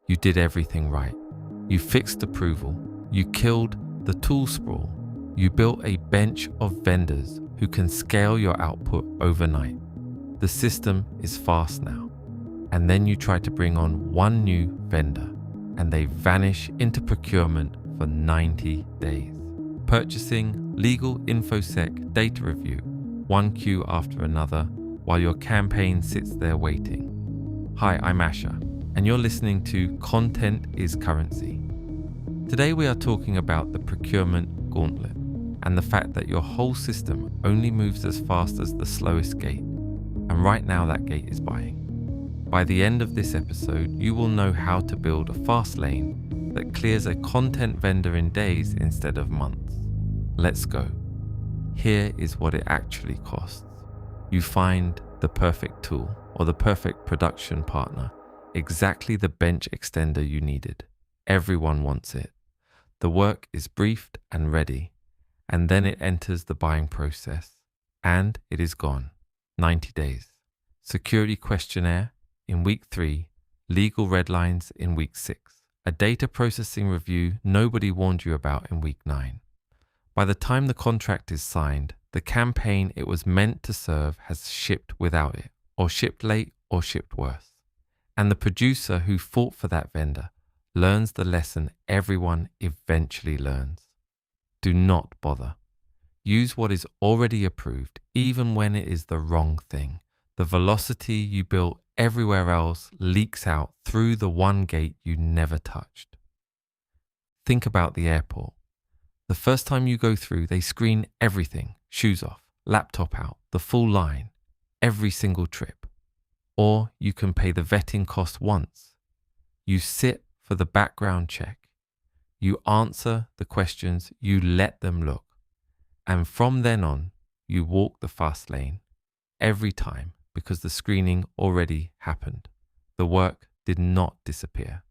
You did everything right. You fixed approval. You killed the tool sprawl. You built a bench of vendors who can scale your output overnight. The system is fast now. And then you try to bring on one new vendor, and they vanish into procurement for 90 days. Purchasing, legal, infosec, data review, one queue after another, while your campaign sits there waiting. Hi, I'm Asher, and you're listening to Content is Currency. Today we are talking about the Procurement Gauntlet and the fact that your whole system only moves as fast as the slowest gate. And right now that gate is buying. By the end of this episode, you will know how to build a fast lane that clears a content vendor in days instead of months. Let's go. Here is what it actually costs. You find the perfect tool or the perfect production partner, exactly the bench extender you needed. Everyone wants it. The work is briefed and ready, and then it enters the buying process, and it is gone. 90 days. Security questionnaire in week 3, legal red lines in week 6, a data processing review nobody warned you about in week 9. By the time the contract is signed, the campaign it was meant to serve has shipped without it, or shipped late, or shipped worse. And the producer who fought for that vendor learns the lesson everyone eventually learns. Do not bother. Use what is already approved, even when it is the wrong thing. The velocity you built everywhere else leaks out through the one gate you never touched. Think about the airport. The first time you go through, they screen everything, shoes off, laptop out, the full line, every single trip. Or you can pay the vetting cost once. You sit for the background check. You answer the questions, you let them look. And from then on, you walk the fast lane every time because the screening already happened. The work did not disappear.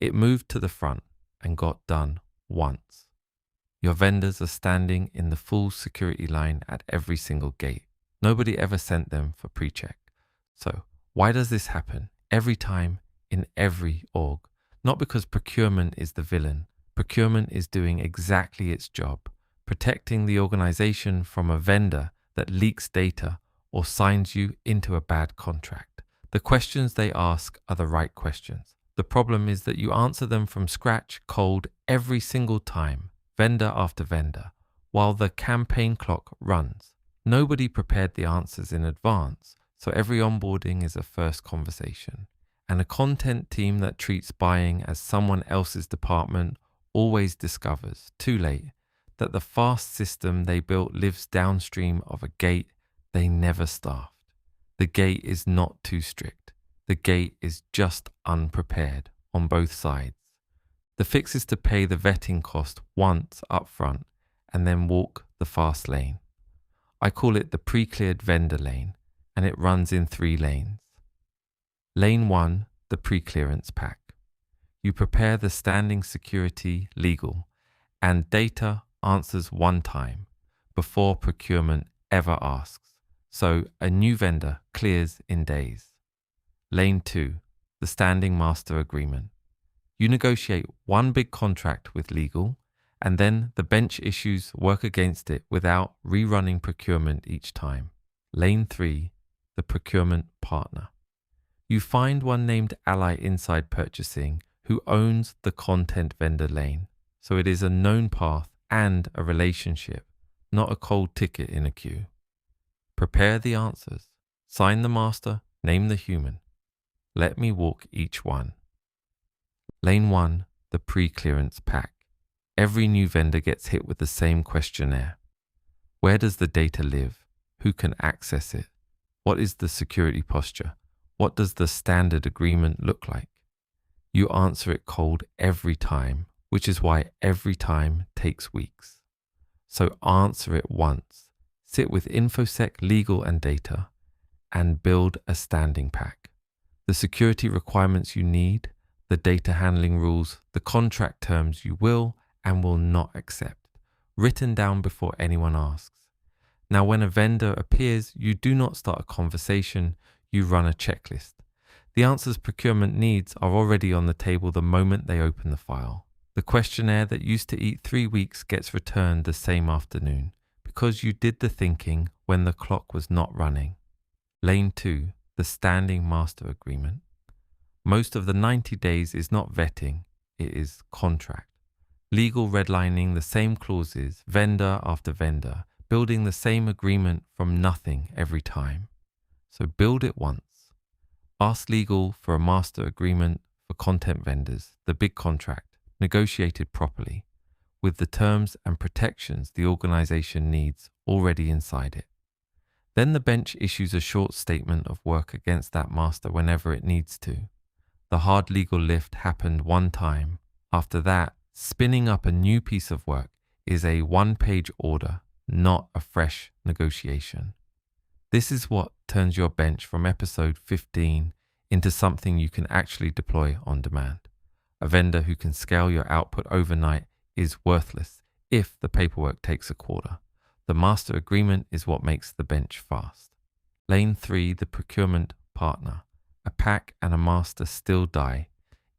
It moved to the front and got done once. Your vendors are standing in the full security line at every single gate. Nobody ever sent them for pre-check. So why does this happen every time in every org? Not because procurement is the villain. Procurement is doing exactly its job, protecting the organization from a vendor that leaks data or signs you into a bad contract. The questions they ask are the right questions. The problem is that you answer them from scratch, cold, every single time, vendor after vendor, while the campaign clock runs. Nobody prepared the answers in advance, so every onboarding is a first conversation. And a content team that treats buying as someone else's department always discovers, too late, that the fast system they built lives downstream of a gate they never staffed. The gate is not too strict. The gate is just unprepared on both sides. The fix is to pay the vetting cost once up front and then walk the fast lane. I call it the pre-cleared vendor lane, and it runs in 3 lanes. Lane 1, the pre-clearance pack. You prepare the standing security legal and data answers one time before procurement ever asks. So a new vendor clears in days. Lane 2, the standing master agreement. You negotiate one big contract with legal, and then the bench issues work against it without rerunning procurement each time. Lane 3, the procurement partner. You find one named Ally inside purchasing who owns the content vendor lane. So it is a known path and a relationship, not a cold ticket in a queue. Prepare the answers, sign the master, name the human. Let me walk each one. Lane 1, the pre-clearance pack. Every new vendor gets hit with the same questionnaire. Where does the data live? Who can access it? What is the security posture? What does the standard agreement look like? You answer it cold every time, which is why every time takes weeks. So answer it once. Sit with InfoSec, legal and data, and build a standing pack. The security requirements you need, the data handling rules, the contract terms you will and will not accept, written down before anyone asks. Now, when a vendor appears, you do not start a conversation, you run a checklist. The answers procurement needs are already on the table the moment they open the file. The questionnaire that used to eat 3 weeks gets returned the same afternoon because you did the thinking when the clock was not running. Lane 2, the standing master agreement. Most of the 90 days is not vetting, it is contract. Legal redlining the same clauses, vendor after vendor, building the same agreement from nothing every time. So build it once. Ask legal for a master agreement for content vendors, the big contract, negotiated properly, with the terms and protections the organization needs already inside it. Then the bench issues a short statement of work against that master whenever it needs to. The hard legal lift happened one time. After that, spinning up a new piece of work is a one-page order, not a fresh negotiation. This is what turns your bench from episode 15 into something you can actually deploy on demand. A vendor who can scale your output overnight is worthless if the paperwork takes a quarter. The master agreement is what makes the bench fast. Lane 3, the procurement partner. A pack and a master still die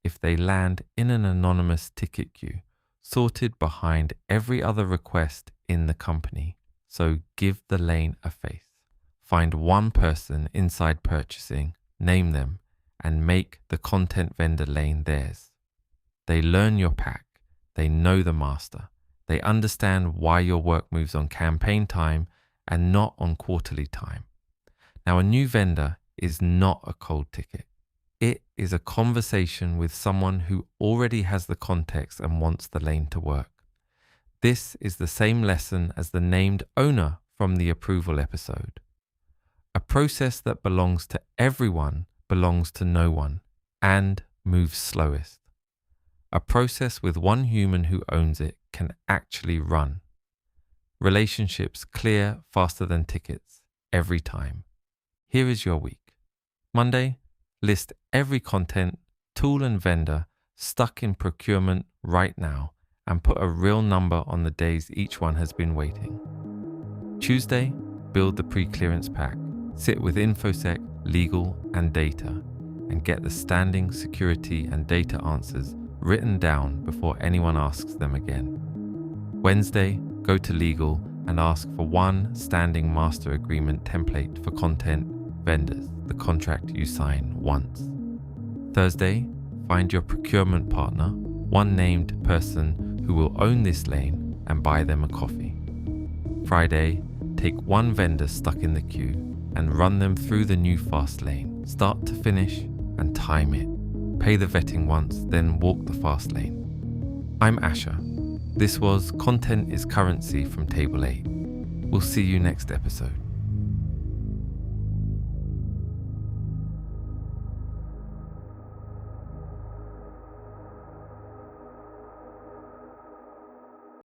if they land in an anonymous ticket queue, sorted behind every other request in the company. So give the lane a face. Find one person inside purchasing, name them, and make the content vendor lane theirs. They learn your pack, they know the master, they understand why your work moves on campaign time and not on quarterly time. Now, a new vendor is not a cold ticket. It is a conversation with someone who already has the context and wants the lane to work. This is the same lesson as the named owner from the approval episode. A process that belongs to everyone belongs to no one and moves slowest. A process with one human who owns it can actually run. Relationships clear faster than tickets every time. Here is your week. Monday, list every content, tool and vendor stuck in procurement right now and put a real number on the days each one has been waiting. Tuesday, build the pre-clearance pack. Sit with InfoSec, legal, and data, and get the standing, security, and data answers written down before anyone asks them again. Wednesday, go to legal and ask for one standing master agreement template for content vendors, the contract you sign once. Thursday, find your procurement partner, one named person who will own this lane, and buy them a coffee. Friday, take one vendor stuck in the queue and run them through the new fast lane, start to finish, and time it. Pay the vetting once, then walk the fast lane. I'm Asher. This was Content is Currency from Table 8. We'll see you next episode.